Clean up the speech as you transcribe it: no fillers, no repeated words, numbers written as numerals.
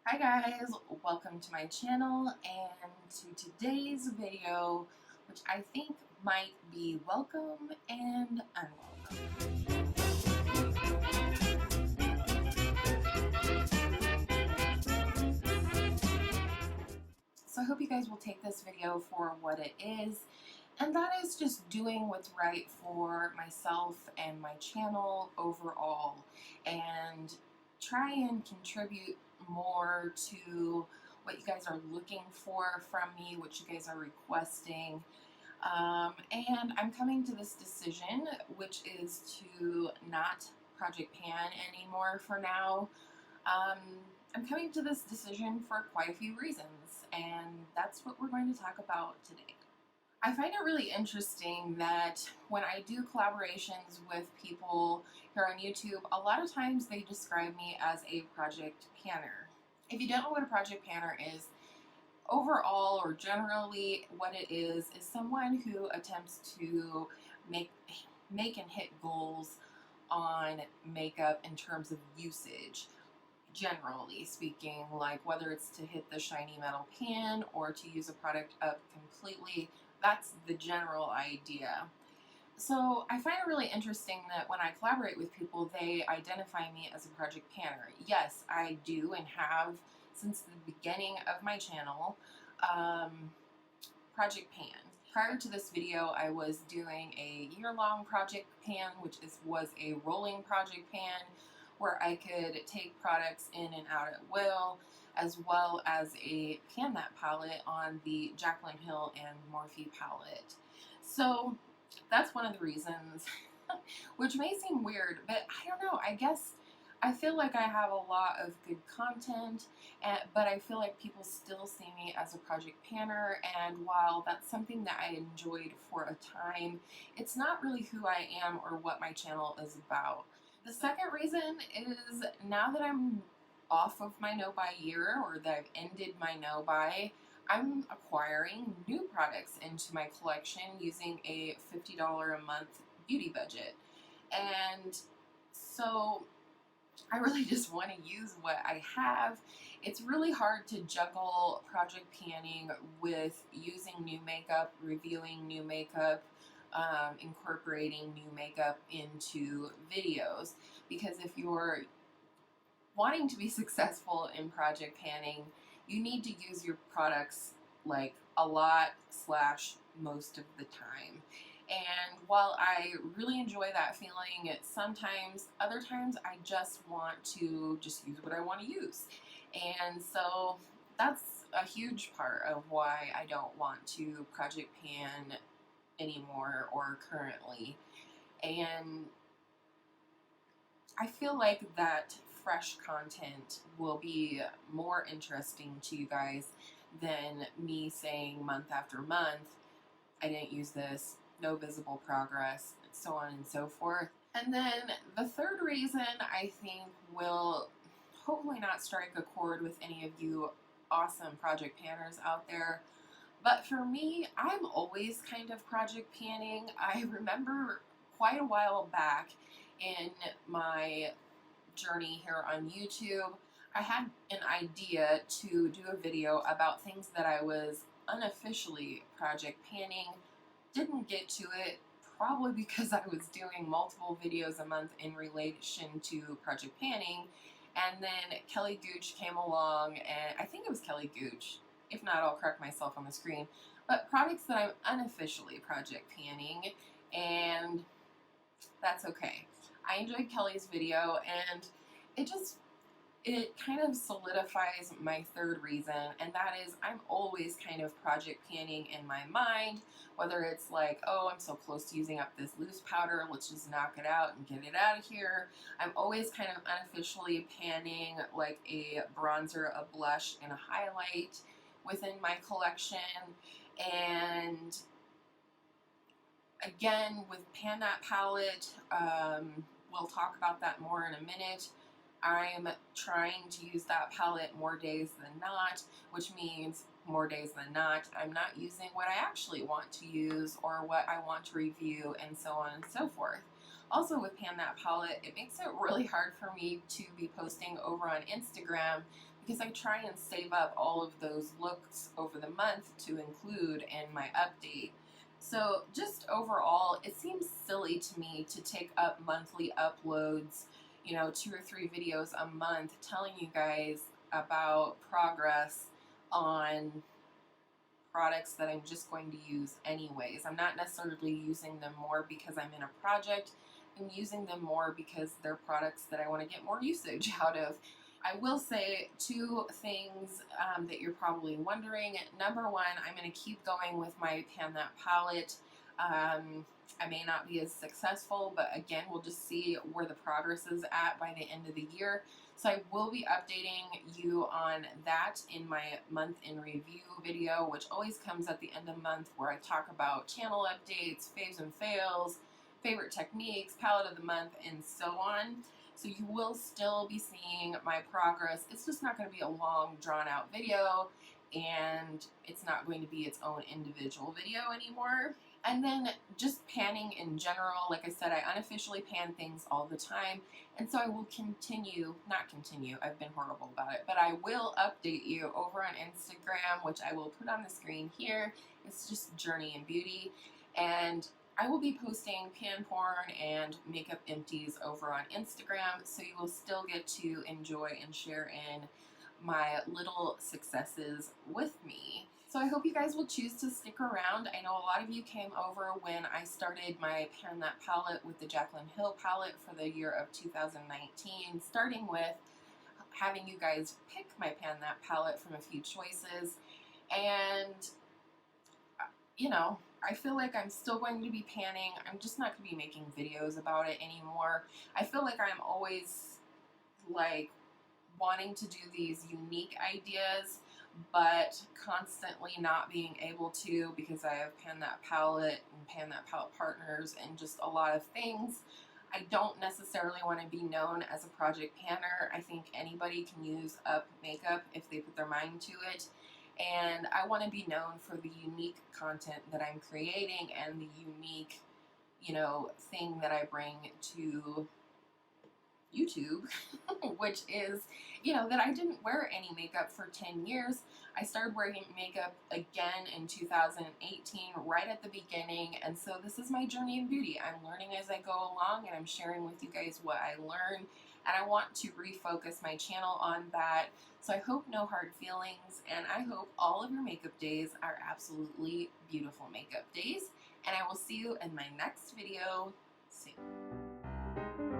Hi guys, welcome to my channel and to today's video, which I think might be welcome and unwelcome. So I hope you guys will take this video for what it is, and that is just doing what's right for myself and my channel overall, and try and contribute more to what you guys are looking for from me, what you guys are requesting. And I'm coming to this decision, which is to not Project Pan anymore for now. Um, I'm coming to this decision for quite a few reasons, and that's what we're going to talk about today. I find it really interesting that when I do collaborations with people here on YouTube, a lot of times they describe me as a project panner. If you don't know what a project panner is, overall or generally what it is someone who attempts to make and hit goals on makeup in terms of usage, generally speaking, like whether it's to hit the shiny metal pan or to use a product up completely. That's the general idea. So I find it really interesting that when I collaborate with people, they identify me as a project panner. Yes, I do and have since the beginning of my channel. Project pan. Prior to this video, I was doing a year-long project pan, which was a rolling project pan where I could take products in and out at will, as well as a pan matte palette on the Jaclyn Hill and Morphe palette. So that's one of the reasons, which may seem weird, but I don't know, I guess I feel like I have a lot of good content, but I feel like people still see me as a project panner, and while that's something that I enjoyed for a time, it's not really who I am or what my channel is about. The second reason is now that I'm off of my no-buy year, or that I've ended my no-buy, I'm acquiring new products into my collection using a $50 a month beauty budget. And so I really just want to use what I have. It's really hard to juggle project panning with using new makeup, reviewing new makeup, incorporating new makeup into videos, because if you're wanting to be successful in project panning, you need to use your products like a lot / most of the time. And while I really enjoy that feeling, sometimes, other times I just want to just use what I want to use. And so that's a huge part of why I don't want to project pan anymore or currently. And I feel like that fresh content will be more interesting to you guys than me saying month after month, I didn't use this, no visible progress, so on and so forth. And then the third reason I think will hopefully not strike a chord with any of you awesome project panners out there, but for me, I'm always kind of project panning. I remember quite a while back in my journey here on YouTube, I had an idea to do a video about things that I was unofficially project panning. Didn't get to it, probably because I was doing multiple videos a month in relation to project panning, and then Kelly Gooch came along, and I think it was Kelly Gooch, if not I'll correct myself on the screen, but products that I'm unofficially project panning, and that's okay. I enjoyed Kelly's video, and it kind of solidifies my third reason, and that is I'm always kind of project panning in my mind, whether it's like, oh, I'm so close to using up this loose powder, let's just knock it out and get it out of here. I'm always kind of unofficially panning like a bronzer, a blush, and a highlight within my collection. And again, with Pan That Palette, we'll talk about that more in a minute. I'm trying to use that palette more days than not, which means more days than not, I'm not using what I actually want to use or what I want to review, and so on and so forth. Also with Pan That Palette, it makes it really hard for me to be posting over on Instagram because I try and save up all of those looks over the month to include in my update. So just overall, it seems silly to me to take up monthly uploads, you know, 2 or 3 videos a month telling you guys about progress on products that I'm just going to use anyways. I'm not necessarily using them more because I'm in a project. I'm using them more because they're products that I want to get more usage out of. I will say 2 things that you're probably wondering. Number one, I'm going to keep going with my Pan That palette. I may not be as successful, but again, we'll just see where the progress is at by the end of the year. So I will be updating you on that in my month in review video, which always comes at the end of the month, where I talk about channel updates, faves and fails, favorite techniques, palette of the month, and so on. So you will still be seeing my progress. It's just not going to be a long, drawn-out video, and it's not going to be its own individual video anymore. And then just panning in general, like I said, I unofficially pan things all the time, and so I will not continue, I've been horrible about it, but I will update you over on Instagram, which I will put on the screen here. It's just Journey and Beauty, and I will be posting pan porn and makeup empties over on Instagram, so you will still get to enjoy and share in my little successes with me. So I hope you guys will choose to stick around. I know a lot of you came over when I started my Pan That palette with the Jaclyn Hill palette for the year of 2019, starting with having you guys pick my Pan That palette from a few choices. And, you know, I feel like I'm still going to be panning. I'm just not going to be making videos about it anymore. I feel like I'm always, like, wanting to do these unique ideas, but constantly not being able to because I have Pan That palette and Pan That palette partners and just a lot of things. I don't necessarily want to be known as a project panner. I think anybody can use up makeup if they put their mind to it. And I want to be known for the unique content that I'm creating and the unique, you know, thing that I bring to YouTube, which is, you know, that I didn't wear any makeup for 10 years. I started wearing makeup again in 2018, right at the beginning, and so this is my journey in beauty. I'm learning as I go along, and I'm sharing with you guys what I learn, and I want to refocus my channel on that. So I hope no hard feelings, and I hope all of your makeup days are absolutely beautiful makeup days, and I will see you in my next video soon.